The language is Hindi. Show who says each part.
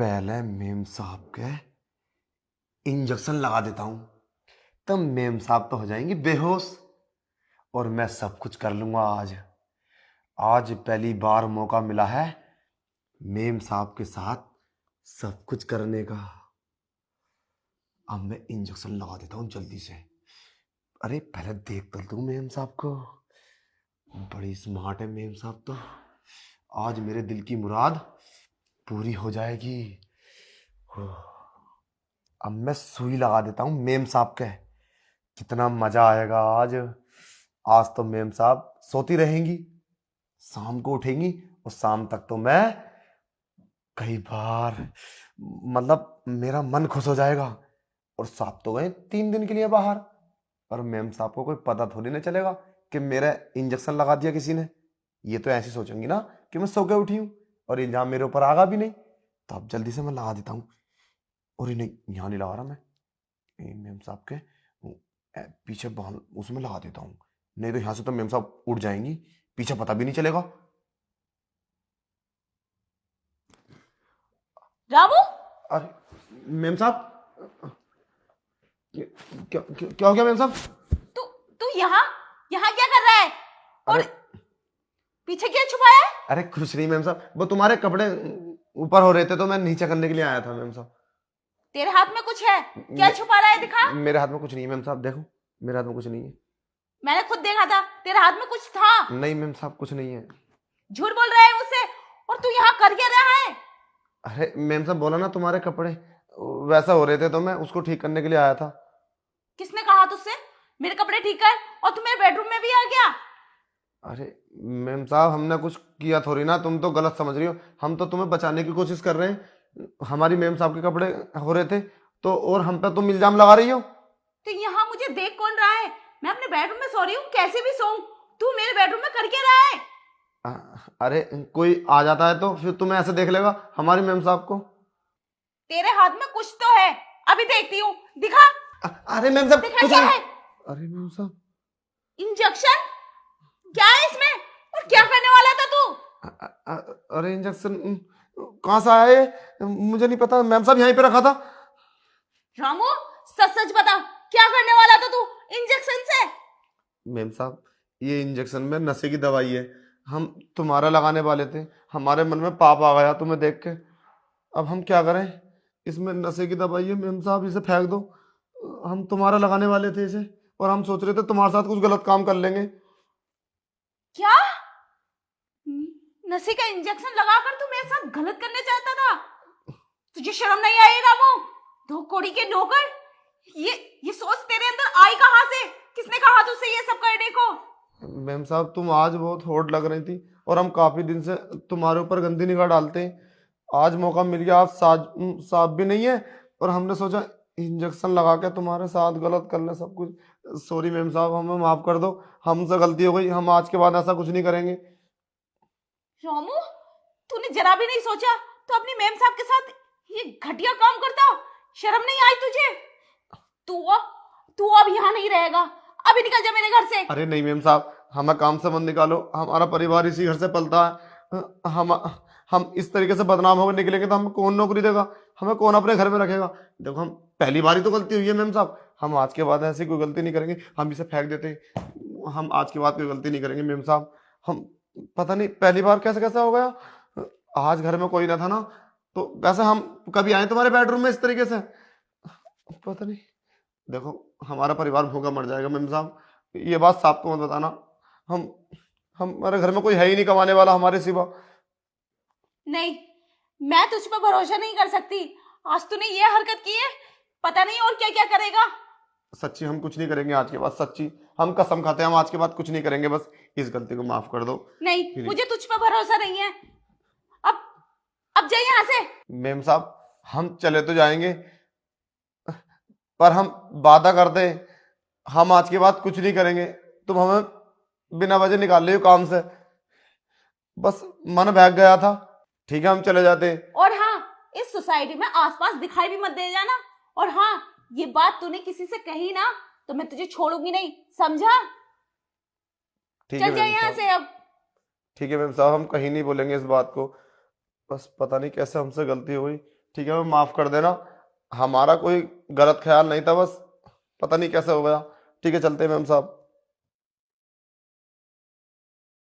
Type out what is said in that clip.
Speaker 1: पहले मेम साहब के इंजेक्शन लगा देता हूं, तब मेम साहब तो हो जाएंगी बेहोश और मैं सब कुछ कर लूंगा। आज पहली बार मौका मिला है मेम साहब के साथ सब कुछ करने का। अब मैं इंजेक्शन लगा देता हूं जल्दी से। अरे पहले देख तो लूं मेम साहब को, बड़ी स्मार्ट है मेम साहब तो। आज मेरे दिल की मुराद पूरी हो जाएगी। अब मैं सुई लगा देता हूं मेम साहब के, कितना मजा आएगा आज। आज तो मेम साहब सोती रहेंगी, शाम को उठेंगी और शाम तक तो मैं कई बार मतलब मेरा मन खुश हो जाएगा। और साहब तो गए 3 दिन के लिए बाहर, और मेम साहब को कोई पता थोड़ी ना चलेगा कि मेरा इंजेक्शन लगा दिया किसी ने। ये तो ऐसी सोचेंगी ना कि मैं सो के उठी हूं और इल्जाम मेरे ऊपर आगा भी नहीं। तो अब जल्दी से मैं लगा देता हूं। और नहीं, यहाँ नहीं लगा रहा मैं, मेम साहब के पीछे बांध उसमें लगा देता हूँ। नहीं तो यहाँ से तो मेम साहब उड़ जाएंगी, पीछे पता भी नहीं चलेगा।
Speaker 2: रामू,
Speaker 1: अरे मेम साहब, क्या हो गया मेम साहब?
Speaker 2: तू तू यहाँ यहाँ क्या कर रहा है? और
Speaker 1: अरे
Speaker 2: पीछे क्या छुपाया है?
Speaker 1: अरे कुछ नहीं मेम साहब, वो तुम्हारे कपड़े ऊपर हो रहे थे तो मैं नीचे करने के लिए आया था मेम साहब।
Speaker 2: तेरे हाथ में कुछ है, क्या छुपा रहा है? दिखा।
Speaker 1: मेरे हाथ में कुछ नहीं है मेम साहब, देखो मेरे हाथ में कुछ नहीं है।
Speaker 2: मैंने खुद देखा था, तेरे हाथ में कुछ था।
Speaker 1: नहीं मेम साहब, कुछ नहीं है।
Speaker 2: झूठ बोल रहा है मुझसे। और तू यहाँ कर क्या रहा है?
Speaker 1: अरे मेम साहब, बोला ना तुम्हारे कपड़े वैसा हो रहे थे तो मैं उसको ठीक करने के लिए आया था।
Speaker 2: किसने कहा तुझसे मेरे कपड़े ठीक कर? और तू मेरे बेडरूम में भी आ गया?
Speaker 1: अरे मेम साहब, हमने कुछ किया थोड़ी ना, तुम तो गलत समझ रही हो। हम तो तुम्हें बचाने की कोशिश कर रहे हैं। हमारी मेम साहब के कपड़े हो रहे थे तो, और हम पे तुम इल्जाम लगा रही हो।
Speaker 2: तो यहाँ मुझे देख कौन रहा है? मैं अपने बेडरूम में सो रही हूँ, कैसे भी सोऊं। तू मेरे बेडरूम में कर क्या रहा है?
Speaker 1: अरे कोई आ जाता है तो फिर तुम्हें ऐसे देख लेगा हमारी मेम साहब को।
Speaker 2: तेरे हाथ में कुछ तो है, अभी देखती हूँ। दिखा।
Speaker 1: अरे मेम साहब
Speaker 2: दिखा
Speaker 1: कुछ
Speaker 2: क्या
Speaker 1: नहीं।
Speaker 2: है?
Speaker 1: अरे मेम साहब,
Speaker 2: इंजेक्शन? क्या है इसमें? और क्या करने वाला था तू?
Speaker 1: अरे इंजेक्शन कहाँ से आया ये? मुझे नहीं पता मेम साहब, यहीं पे रखा था।
Speaker 2: रामू, सच सच बता, क्या करने वाला था तू इंजेक्शन से?
Speaker 1: मेम साहब, ये इंजेक्शन में नशे की दवाई है, हम तुम्हारा लगाने वाले थे। हमारे मन में पाप आ गया तुम्हें देख के। अब हम क्या करें? इसमें नशे की दवाई है मेम साहब, इसे फेंक दो। हम तुम्हारा लगाने वाले थे इसे, और हम सोच रहे थे तुम्हारे साथ कुछ गलत काम कर लेंगे।
Speaker 2: क्या? नशे का इंजेक्शन लगाकर तू मेरे साथ गलत करने चाहता था? तुझे शर्म नहीं आई रामू? दो कौड़ी के नौकर, ये सोच तेरे अंदर आई कहां से? किसने कहा तुझसे ये सब करने को?
Speaker 1: मेम साहब, तुम आज बहुत होट लग रही थी और हम काफी दिन से तुम्हारे ऊपर गंदी निगाह डालते हैं। आज मौका मिल गया, आज साफ भी नहीं है, और हमने सोचा इंजेक्शन लगा के तुम्हारे साथ गलत कर ले सब कुछ। सॉरी मेम साहब, हमें माफ कर दो, हमसे गलती हो गई, हम आज के बाद ऐसा कुछ नहीं करेंगे।
Speaker 2: रामू, तूने जरा भी नहीं सोचा तो अपनी मेम साहब के साथ ये घटिया काम करता? शर्म नहीं आई तुझे? तू अब यहाँ नहीं रहेगा, अभी निकल जा मेरे घर से।
Speaker 1: अरे नहीं मेम साहब, हमें काम से मत निकालो, हमारा परिवार इसी घर से पलता है। हम इस तरीके से बदनाम होकर निकलेंगे तो हमें कौन नौकरी देगा, हमें कौन अपने घर में रखेगा? देखो, हम पहली बार ही तो गलती हुई है मेम साहब, हम आज के बाद ऐसी कोई गलती नहीं करेंगे। हम इसे फेंक देते हैं, हम आज के बाद कोई गलती नहीं करेंगे मेम साहब। हम पता नहीं पहली बार कैसे कैसे हो गया। आज घर में कोई ना था ना, तो वैसे हम कभी आए तुम्हारे बेडरूम में इस तरीके से? पता नहीं। देखो, हमारा परिवार भूखा मर जाएगा मेम साहब, ये बात साहब को मत बताना। हम हमारे घर में कोई है ही नहीं कमाने वाला हमारे सिवा।
Speaker 2: नहीं, मैं तुझ पर भरोसा नहीं कर सकती। आज तूने ये हरकत की है, पता नहीं और क्या क्या करेगा।
Speaker 1: सच्ची हम कुछ नहीं करेंगे आज के बाद, सच्ची हम कसम खाते हैं, हम आज के बाद कुछ नहीं करेंगे। बस इस गलती को माफ कर दो।
Speaker 2: नहीं, मुझे तुझ पर भरोसा नहीं है। अब जा यहाँ से।
Speaker 1: मेम साहब, हम चले तो जाएंगे, पर हम वादा करते हैं हम आज के बाद कुछ नहीं करेंगे। तुम हमें बिना वजह निकाल रही हो काम से, बस मन बहक गया था। ठीक है, हम चले जाते हैं।
Speaker 2: और हाँ, इस सोसाइटी में आसपास दिखाई भी मत दे जाना। और हाँ, ये बात तूने किसी से कही ना तो मैं तुझे छोड़ूंगी नहीं, समझा? चल जा यहाँ से अब।
Speaker 1: ठीक है मेम साहब, हम कहीं नहीं बोलेंगे इस बात को। बस पता नहीं कैसे हमसे गलती हुई, ठीक है, मैं माफ कर देना, हमारा कोई गलत ख्याल नहीं था, बस पता नहीं कैसे हो गया। ठीक है, चलते हैं मैम साहब।